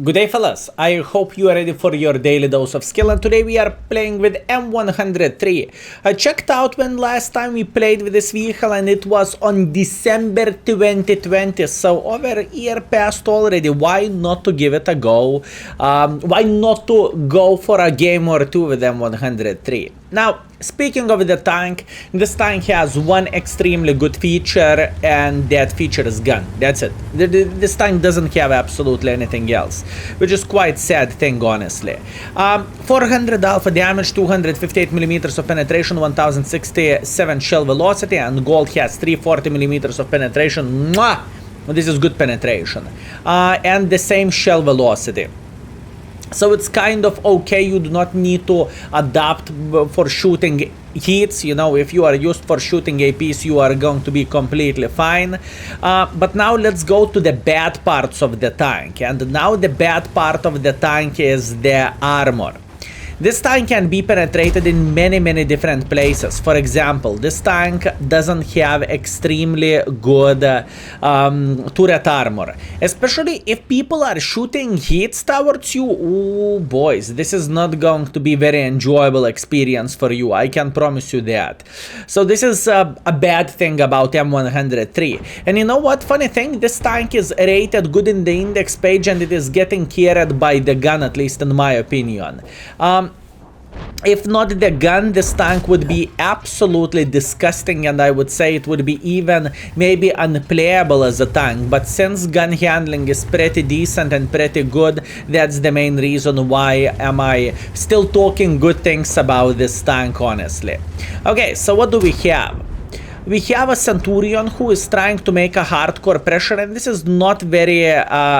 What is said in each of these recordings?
Good day fellas, I hope you are ready for your daily dose of skill, and today we are playing with M103. I checked out when last time we played with this vehicle and it was on December 2020, so over a year passed already. Why not to give it a go? Why not to go for a game or two with M103? Now, speaking of the tank, this tank has one extremely good feature, and that feature is gun. That's it. This tank doesn't have absolutely anything else, which is quite sad thing, honestly. 400 alpha damage, 258 millimeters of penetration, 1067 shell velocity, and gold has 340 millimeters of penetration. Mwah! This is good penetration. And the same shell velocity. So it's kind of okay. You do not need to adapt for shooting hits. You know, if you are used for shooting APs, you are going to be completely fine. But now let's go to the bad parts of the tank. And now the bad part of the tank is the armor. This tank can be penetrated in many different places. For example, this tank doesn't have extremely good turret armor. Especially if people are shooting hits towards you. Ooh, boys, this is not going to be very enjoyable experience for you. I can promise you that. So this is a bad thing about M103. And you know what? Funny thing, this tank is rated good in the index page and it is getting carried by the gun, at least in my opinion. If not the gun, this tank would be absolutely disgusting, and I would say it would be even maybe unplayable as a tank. But since gun handling is pretty decent and pretty good, that's the main reason why am I still talking good things about this tank, honestly. Okay, so what do we have? We have a Centurion who is trying to make a hardcore pressure, and this is not very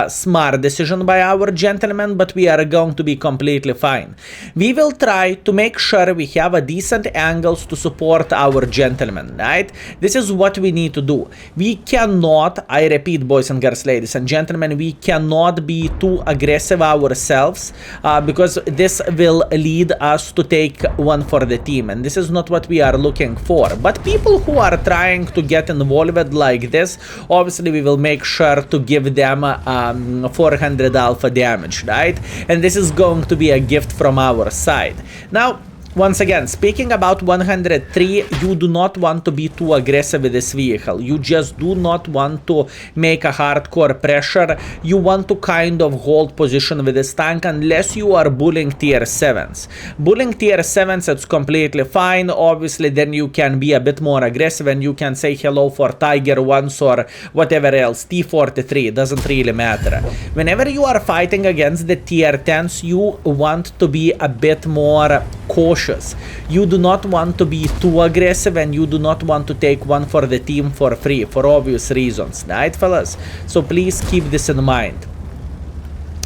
smart decision by our gentleman, but we are going to be completely fine. We will try to make sure we have a decent angles to support our gentleman, right? This is what we need to do. We cannot, I repeat, boys and girls, ladies and gentlemen, we cannot be too aggressive ourselves because this will lead us to take one for the team, and this is not what we are looking for. But people who are trying to get involved like this, obviously we will make sure to give them 400 alpha damage, right? And this is going to be a gift from our side. Now, once again, speaking about 103, you do not want to be too aggressive with this vehicle. You just do not want to make a hardcore pressure. You want to kind of hold position with this tank unless you are bullying tier 7s. Bullying tier 7s, it's completely fine. Obviously, then you can be a bit more aggressive and you can say hello for Tiger once or whatever else. T43, doesn't really matter. Whenever you are fighting against the tier 10s, you want to be a bit more cautious. You do not want to be too aggressive and you do not want to take one for the team for free, for obvious reasons, right fellas? So please keep this in mind.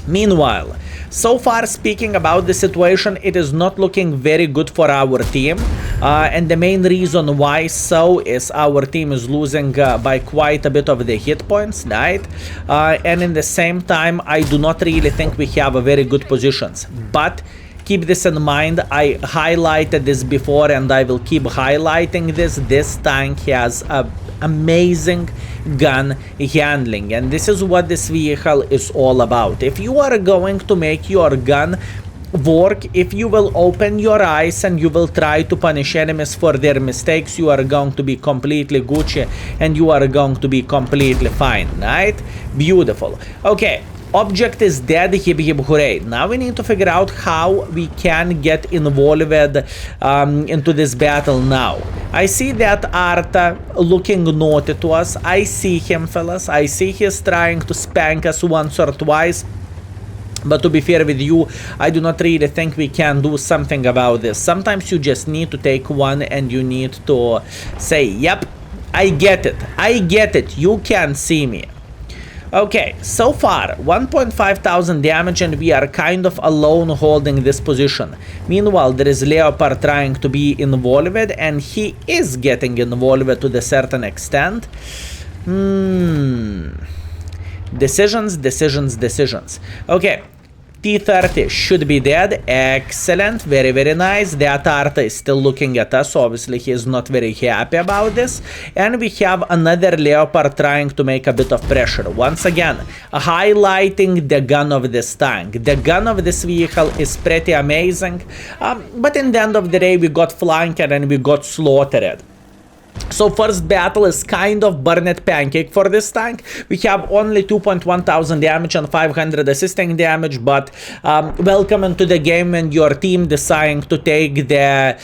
Meanwhile, so far speaking about the situation, it is not looking very good for our team. And the main reason why so is our team is losing by quite a bit of the hit points, right? And in the same time, I do not really think we have a very good positions. But keep this in mind. I highlighted this before and I will keep highlighting this. This tank has a amazing gun handling, and this is what this vehicle is all about. If you are going to make your gun work, if you will open your eyes and you will try to punish enemies for their mistakes, you are going to be completely Gucci and you are going to be completely fine, right? Beautiful. Okay. Object is dead, hip hip hooray. Now we need to figure out how we can get involved into this battle now. I see that Arta looking naughty to us. I see him, fellas. I see he's trying to spank us once or twice. But to be fair with you, I do not really think we can do something about this. Sometimes you just need to take one and you need to say, yep, I get it. I get it. You can see me. Okay, so far 1,500 damage and we are kind of alone holding this position. Meanwhile, there is Leopard trying to be involved and he is getting involved to a certain extent. Decisions. Okay, T30 should be dead. Excellent. Very, very nice. The Atarta is still looking at us. Obviously, he is not very happy about this. And we have another Leopard trying to make a bit of pressure. Once again, highlighting the gun of this tank. The gun of this vehicle is pretty amazing. But in the end of the day, we got flanked and we got slaughtered. So first battle is kind of burnet pancake for this tank. We have only 2,100 damage and 500 assisting damage, but welcome into the game when your team deciding to take the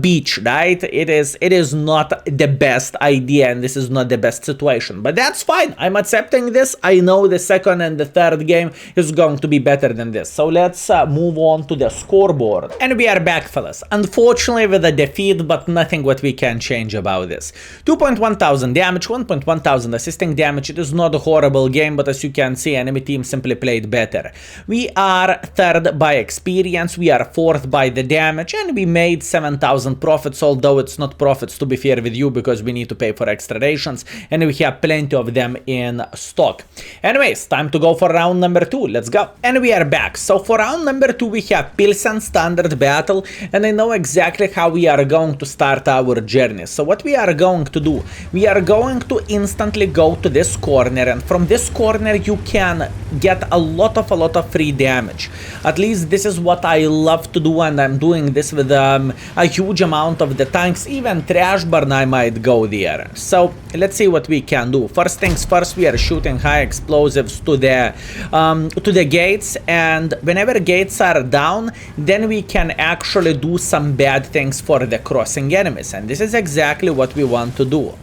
beach, right? It is not the best idea and this is not the best situation, but that's fine. I'm accepting this. I know the second and the third game is going to be better than this. So let's move on to the scoreboard. And we are back, fellas. Unfortunately with a defeat, but nothing what we can change about this. 2,100 damage, 1,100 assisting damage. It is not a horrible game, but as you can see, enemy team simply played better. We are third by experience, we are fourth by the damage, and we made 7,000 profits, although it's not profits to be fair with you, because we need to pay for extra rations, and we have plenty of them in stock. Anyways, time to go for round number 2. Let's go. And we are back. So for round number 2, we have Pilsen standard battle, and I know exactly how we are going to start our journey. So what we are going to do, we are going to instantly go to this corner, and from this corner you can get a lot of free damage. At least this is what I love to do, and I'm doing this with a huge amount of the tanks. Even trash burn I might go there. So let's see what we can do. First things first, we are shooting high explosives to the gates, and whenever gates are down, then we can actually do some bad things for the crossing enemies, and this is exactly what we want to do.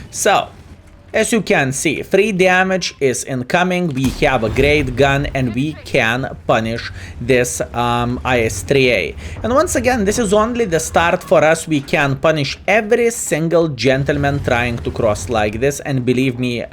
So as you can see, free damage is incoming. We have a great gun and we can punish this IS-3A. And once again, this is only the start for us. We can punish every single gentleman trying to cross like this, and believe me,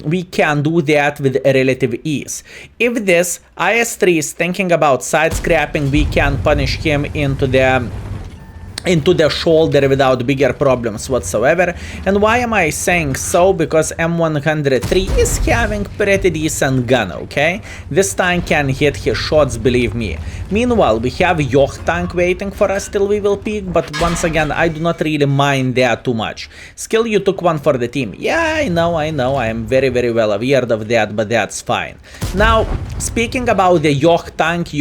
we can do that with relative ease. If this IS-3 is thinking about side scrapping, we can punish him into the shoulder without bigger problems whatsoever. And why am I saying so? Because M103 is having pretty decent gun, okay? This tank can hit his shots, believe me. Meanwhile, we have Yoch tank waiting for us till we will peak, but once again, I do not really mind that too much. Skill, you took one for the team. Yeah, I know, I am very well aware of that, but that's fine. Now, speaking about the Yoch tank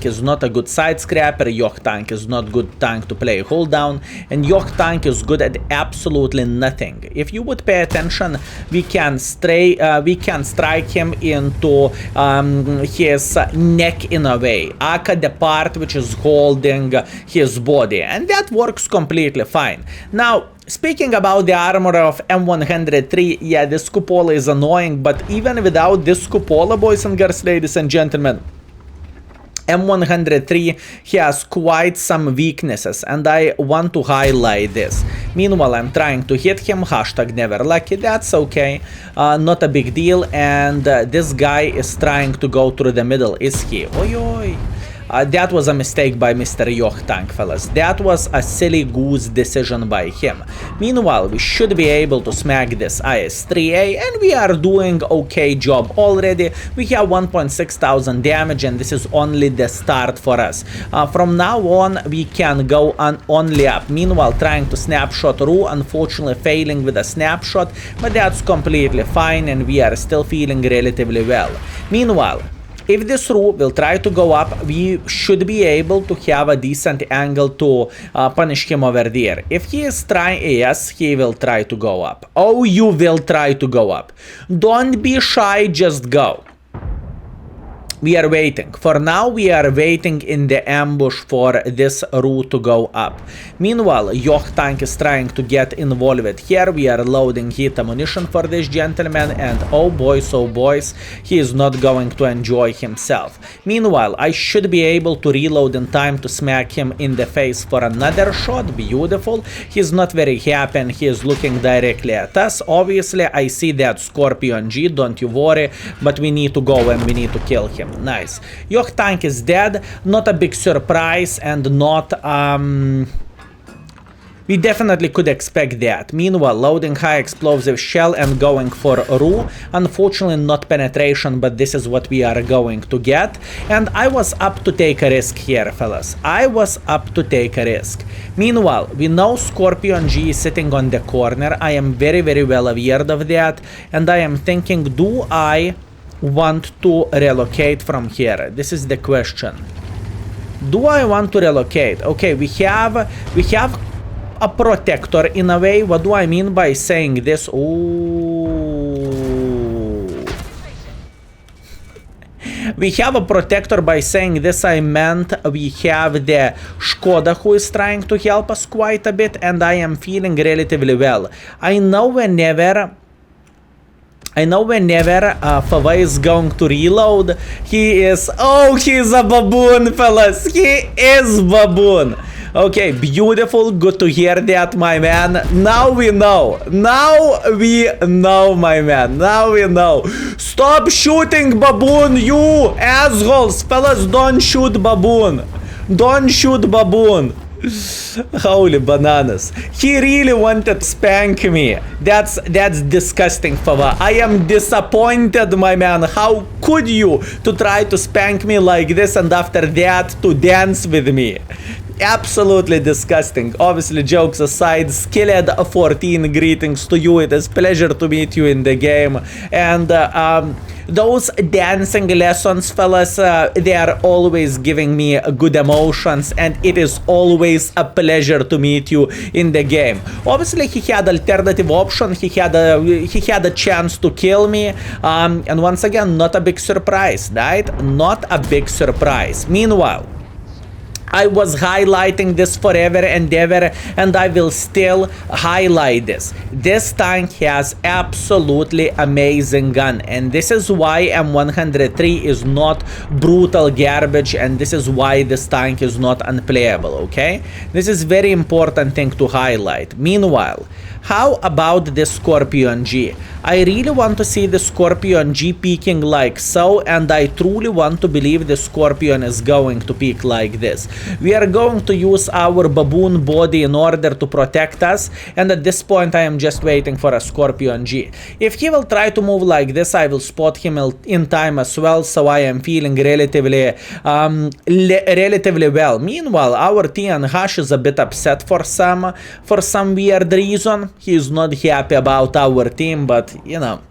is not a good side scrapper, Yoch tank is not good tank to play hold down, and Yoch tank is good at absolutely nothing. If you would pay attention, we can strike him into his neck in a way, aka the part which is holding his body, and that works completely fine. Now, speaking about the armor of M103, yeah, this cupola is annoying, but even without this cupola, boys and girls, ladies and gentlemen, M103 has quite some weaknesses, and I want to highlight this. Meanwhile, I'm trying to hit him, hashtag never lucky, that's okay, not a big deal, and this guy is trying to go through the middle, is he? Oi oi. That was a mistake by Mr. Yoch tank, fellas. That was a silly goose decision by him. Meanwhile, we should be able to smack this IS-3A, and we are doing okay job already. We have 1,600 damage, and this is only the start for us. From now on, we can go only up. Meanwhile, trying to snapshot Roo, unfortunately failing with a snapshot, but that's completely fine, and we are still feeling relatively well. Meanwhile, if this Roo will try to go up, we should be able to have a decent angle to punish him over there. If he is trying, yes, he will try to go up. Oh, you will try to go up. Don't be shy, just go. We are waiting. For now, we are waiting in the ambush for this route to go up. Meanwhile, Yoch tank is trying to get involved here. We are loading heat ammunition for this gentleman, and oh boys, he is not going to enjoy himself. Meanwhile, I should be able to reload in time to smack him in the face for another shot. Beautiful. He's not very happy and he is looking directly at us. Obviously, I see that Scorpion G, don't you worry, but we need to go and we need to kill him. Nice. Yoch tank is dead. Not a big surprise and not We definitely could expect that. Meanwhile, loading high explosive shell and going for Ru. Unfortunately, not penetration, but this is what we are going to get. And I was up to take a risk here, fellas. I was up to take a risk. Meanwhile, we know Scorpion G is sitting on the corner. I am very, very well aware of that. And I am thinking, do I want to relocate from here? This is the question. Do I want to relocate? Okay, we have a protector in a way. What do I mean by saying this? Ooh. We have a protector by saying this. I meant we have the Skoda who is trying to help us quite a bit, and I am feeling relatively well. I know whenever Fava is going to reload, he is... Oh, he is a baboon, fellas. He is baboon. Okay, beautiful. Good to hear that, my man. Now we know. Now we know, my man. Now we know. Stop shooting baboon, you assholes. Fellas, don't shoot baboon. Don't shoot baboon. Holy bananas. He really wanted to spank me. That's disgusting, Fava. I am disappointed, my man. How could you to try to spank me like this and after that to dance with me? Absolutely disgusting. Obviously, jokes aside, Skill4ltu greetings to you. It is a pleasure to meet you in the game. And those dancing lessons, fellas, they are always giving me good emotions, and it is always a pleasure to meet you in the game. Obviously, he had alternative option. He had a chance to kill me, and once again, not a big surprise, right? Not a big surprise. Meanwhile, I was highlighting this forever and ever, and I will still highlight this. This tank has absolutely amazing gun, and this is why M103 is not brutal garbage, and this is why this tank is not unplayable, okay? This is very important thing to highlight. Meanwhile, how about the Scorpion G? I really want to see the Scorpion G peaking like so, and I truly want to believe the Scorpion is going to peak like this. We are going to use our baboon body in order to protect us, and at this point I am just waiting for a Scorpion G. If he will try to move like this, I will spot him in time as well, so I am feeling relatively well. Meanwhile, our TN Hash is a bit upset for some weird reason. He is not happy about our team, but you know,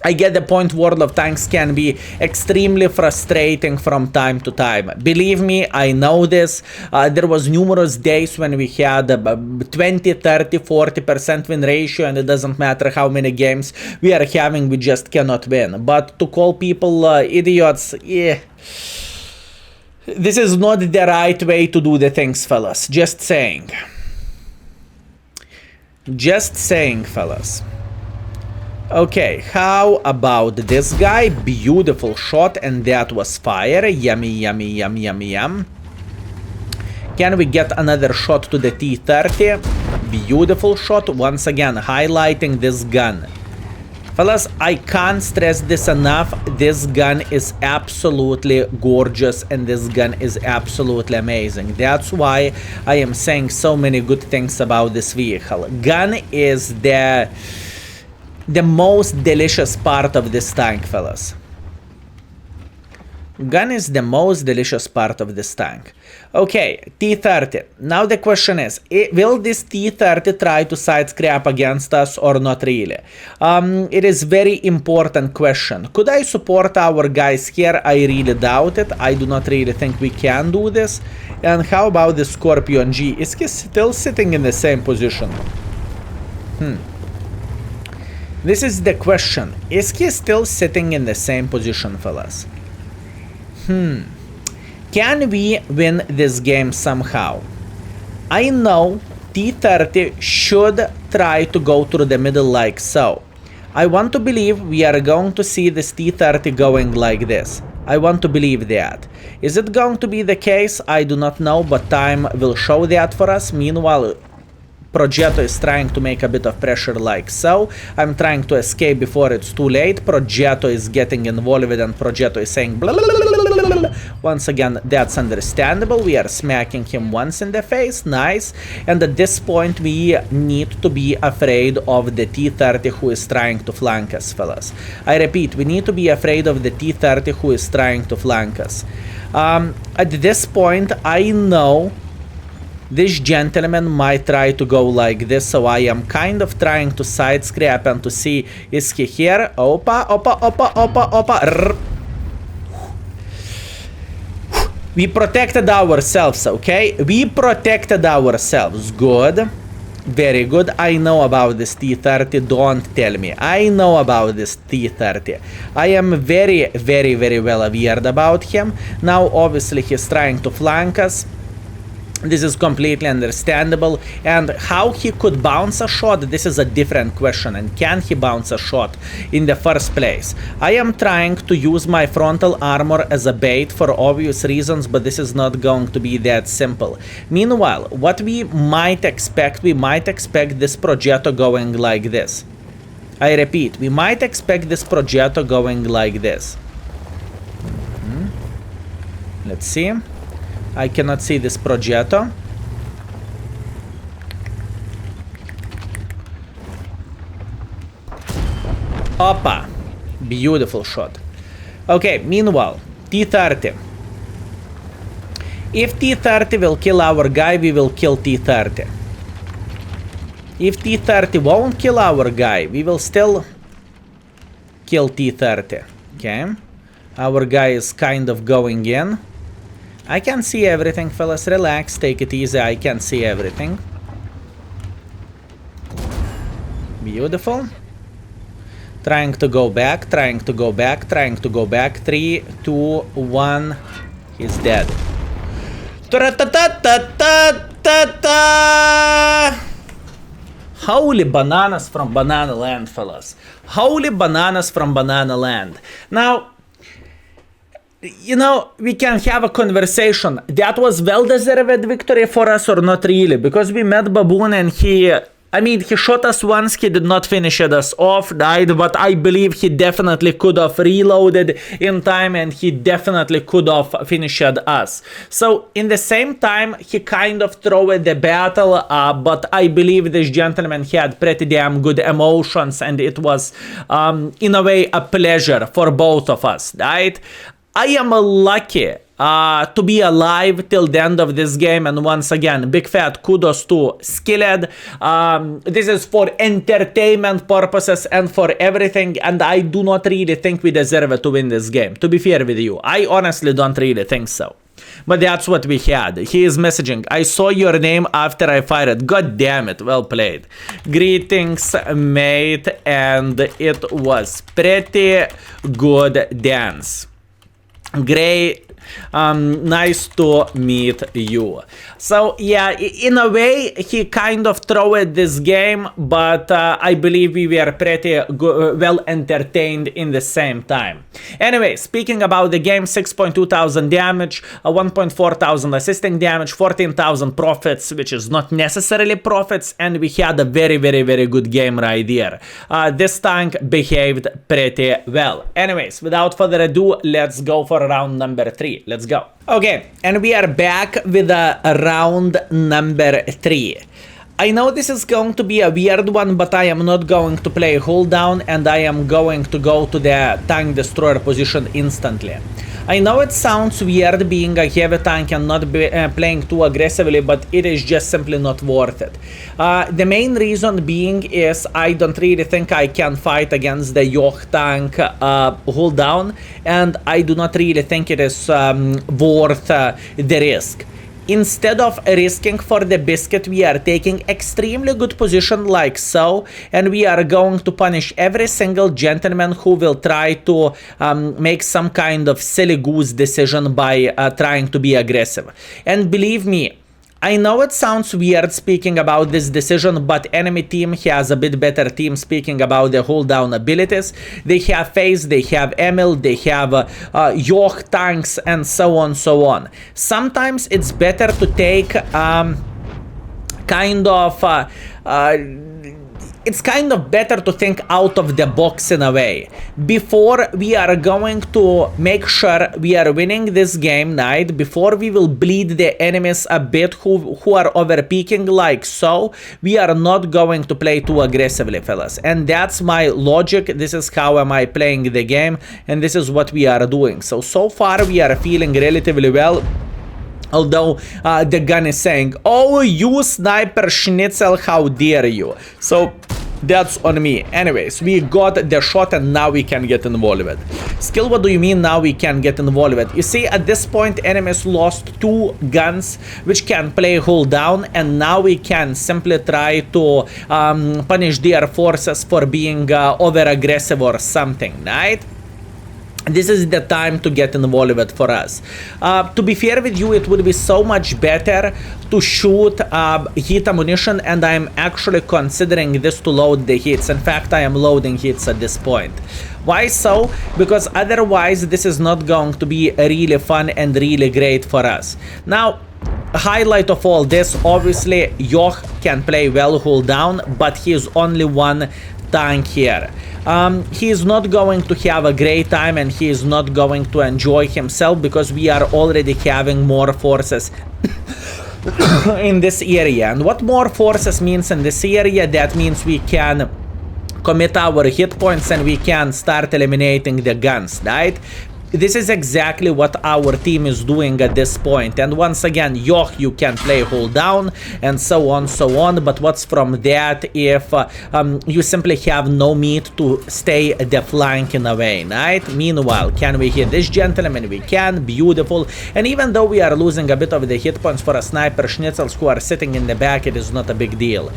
I get the point. World of Tanks can be extremely frustrating from time to time. Believe me, I know this. There was numerous days when we had 20, 30, 40% win ratio, and it doesn't matter how many games we are having, we just cannot win. But to call people idiots, yeah, this is not the right way to do the things, fellas. Just saying. Just saying, fellas. Okay, how about this guy? Beautiful shot, and that was fire. Yummy, yummy, yum, yum, yum. Can we get another shot to the T30? Beautiful shot. Once again, highlighting this gun. Fellas, I can't stress this enough. This gun is absolutely gorgeous, and this gun is absolutely amazing. That's why I am saying so many good things about this vehicle. Gun is the most delicious part of this tank, fellas. Gun is the most delicious part of this tank. Okay, T30. Now the question is, will this T30 try to side scrap against us or not really? It is very important question. Could I support our guys here? I really doubt it. I do not really think we can do this. And how about the Scorpion G? Is he still sitting in the same position? This is the question. Is he still sitting in the same position, fellas? Can we win this game somehow? I know T30 should try to go through the middle like so. I want to believe we are going to see this T30 going like this. I want to believe that. Is it going to be the case? I do not know, but time will show that for us. Meanwhile, Progetto is trying to make a bit of pressure like so. I'm trying to escape before it's too late. Progetto is getting involved, and Progetto is saying blah, blah, blah, blah, blah, blah. Once again, that's understandable. We are smacking him once in the face. Nice. And at this point, we need to be afraid of the T-30 who is trying to flank us, fellas. I repeat, we need to be afraid of the T-30 who is trying to flank us. At this point, I know this gentleman might try to go like this, so I am kind of trying to side scrap and to see, is he here? Opa, opa, opa, opa, opa. Rrr. We protected ourselves, okay? We protected ourselves. Good. Very good. I know about this T-30. Don't tell me. I know about this T-30. I am very, very, very well aware about him. Now, obviously, he's trying to flank us. This is completely understandable. And how he could bounce a shot, this is a different question. And can he bounce a shot in the first place? I am trying to use my frontal armor as a bait for obvious reasons, but this is not going to be that simple. Meanwhile, what we might expect this Progetto going like this. I repeat, we might expect this Progetto going like this. Let's see. I cannot see this Progetto. Opa. Beautiful shot. Okay, meanwhile, T-30. If T-30 will kill our guy, we will kill T-30. If T-30 won't kill our guy, we will still kill T-30. Okay. Our guy is kind of going in. I can see everything, fellas. Relax, take it easy. I can see everything. Beautiful. Trying to go back, trying to go back, trying to go back. 3, 2, 1. He's dead. Holy bananas from Banana Land, fellas. Holy bananas from Banana Land. Now, you know, we can have a conversation. That was well-deserved victory for us or not really? Because we met Baboon and he shot us once, he did not finish us off, died, but I believe he definitely could have reloaded in time and he definitely could have finished us. So, in the same time, he kind of threw the battle, but I believe this gentleman had pretty damn good emotions and it was, in a way, a pleasure for both of us, right? I am lucky to be alive till the end of this game, and once again, big fat kudos to Skilled. This is for entertainment purposes and for everything, and I do not really think we deserve to win this game, to be fair with you. I honestly don't really think so. But that's what we had. He is messaging, I saw your name after I fired. God damn it, well played. Greetings, mate, and it was pretty good dance. Great. Nice to meet you. So yeah, in a way he kind of threw this game, but I believe we were pretty well entertained in the same time. Anyway, speaking about the game, 6.2 thousand damage, 1.4 thousand assisting damage, 14,000 profits, which is not necessarily profits, and we had a very, very, very good game right here. This tank behaved pretty well. Anyways, without further ado, let's go for round number 3. Let's go. Okay, and we are back with round number 3. I know this is going to be a weird one, but I am not going to play hold down and I am going to go to the tank destroyer position instantly. I know it sounds weird being a heavy tank and not playing too aggressively, but it is just simply not worth it. The main reason being is I don't really think I can fight against the Yoch tank hold down, and I do not really think it is worth the risk. Instead of risking for the biscuit, we are taking extremely good position like so, and we are going to punish every single gentleman who will try to make some kind of silly goose decision by trying to be aggressive. And believe me, I know it sounds weird speaking about this decision, but enemy team has a bit better team speaking about the hold down abilities. They have FaZe, they have Emil, they have Yoch tanks, and so on, so on. Sometimes it's better to take kind of it's kind of better to think out of the box in a way. Before we are going to make sure we are winning this game night, before we will bleed the enemies a bit who are overpeaking like so, we are not going to play too aggressively, fellas. And that's my logic. This is how am I playing the game, and this is what we are doing. So far we are feeling relatively well. Although the gun is saying, oh, you sniper schnitzel, how dare you. So that's on me. Anyways, we got the shot and now we can get involved. Skill, what do you mean now we can get involved? You see, at this point enemies lost 2 guns which can play hold down, and now we can simply try to punish their forces for being over aggressive or something, right? This is the time to get involved for us. To be fair with you, it would be so much better to shoot heat ammunition, and I'm actually considering this to load the hits. In fact, I am loading hits at this point. Why so? Because otherwise this is not going to be really fun and really great for us. Now, highlight of all this, obviously Yoh can play well hold down, but he is only one tank here. He is not going to have a great time, and he is not going to enjoy himself because we are already having more forces in this area. And what more forces means in this area, that means we can commit our hit points and we can start eliminating the guns, right? This is exactly what our team is doing at this point. And once again, Yoh, you can play hold down and so on. But what's from that if you simply have no meat to stay the flank in a way, right? Meanwhile, can we hit this gentleman? We can. Beautiful. And even though we are losing a bit of the hit points for a sniper schnitzels who are sitting in the back, it is not a big deal.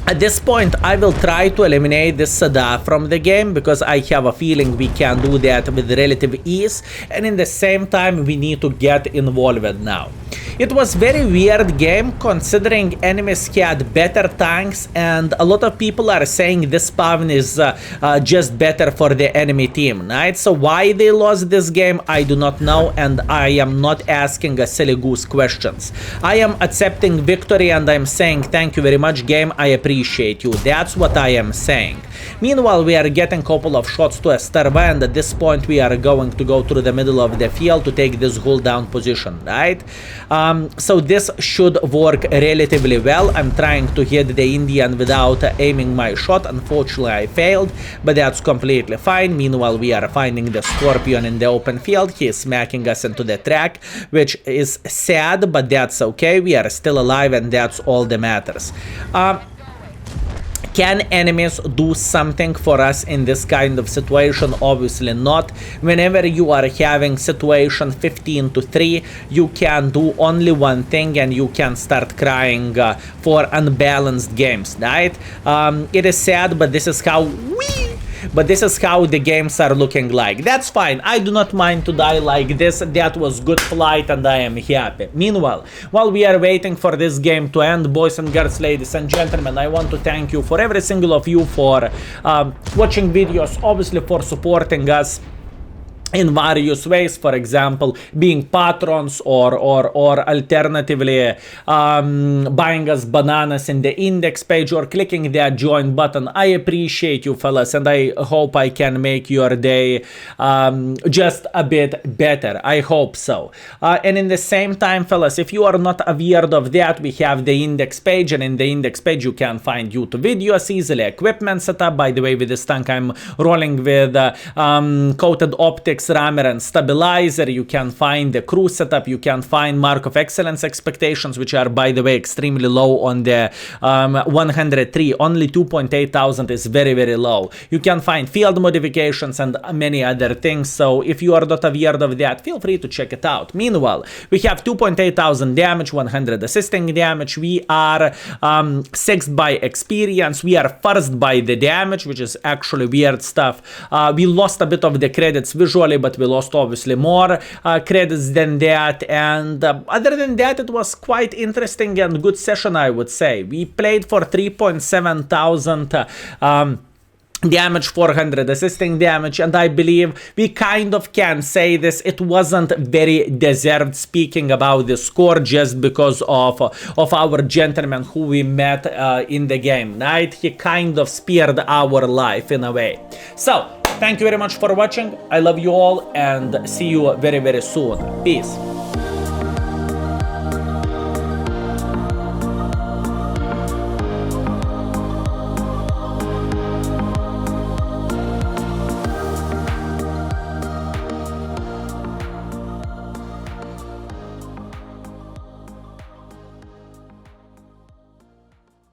At this point, I will try to eliminate this Sada from the game because I have a feeling we can do that with relative ease, and in the same time we need to get involved now. It was very weird game considering enemies had better tanks, and a lot of people are saying this spawn is just better for the enemy team, right? So why they lost this game, I do not know, and I am not asking a silly goose questions. I am accepting victory and I'm saying thank you very much game, I appreciate you. That's what I am saying. Meanwhile, we are getting a couple of shots to a Starva, and at this point we are going to go through the middle of the field to take this hold down position, right? So this should work relatively well. I'm trying to hit the Indian without aiming my shot. Unfortunately, I failed, but that's completely fine. Meanwhile, we are finding the Scorpion in the open field. He is smacking us into the track, which is sad, but that's okay. We are still alive, and that's all that matters. Can enemies do something for us in this kind of situation? Obviously not. Whenever you are having situation 15-3, you can do only one thing and you can start crying for unbalanced games, right? It is sad, but this is how the games are looking like. That's fine. I do not mind to die like this. That was good flight and I am happy. Meanwhile, while we are waiting for this game to end, boys and girls, ladies and gentlemen, I want to thank you for every single of you for watching videos, obviously for supporting us in various ways, for example, being patrons or alternatively buying us bananas in the index page or clicking that join button. I appreciate you, fellas, and I hope I can make your day just a bit better. I hope so. And in the same time, fellas, if you are not aware of that, we have the index page, and in the index page you can find YouTube videos, easily equipment setup. By the way, with this tank I'm rolling with coated optics, rammer and stabilizer. You can find the crew setup, you can find mark of excellence expectations, which are, by the way, extremely low on the 103. Only 2.8 thousand is very, very low. You can find field modifications and many other things, so if you are not aware of that, feel free to check it out. Meanwhile, we have 2.8 thousand damage, 100 assisting damage. We are 6th by experience. We are 1st by the damage, which is actually weird stuff. We lost a bit of the credits visually, but we lost obviously more credits than that, and other than that, it was quite interesting and good session, I would say. We played for 3.7 thousand damage, 400 assisting damage, and I believe we kind of can say this, it wasn't very deserved speaking about the score just because of our gentleman who we met in the game, right? He kind of spared our life in a way. So thank you very much for watching. I love you all and see you very, very soon. Peace.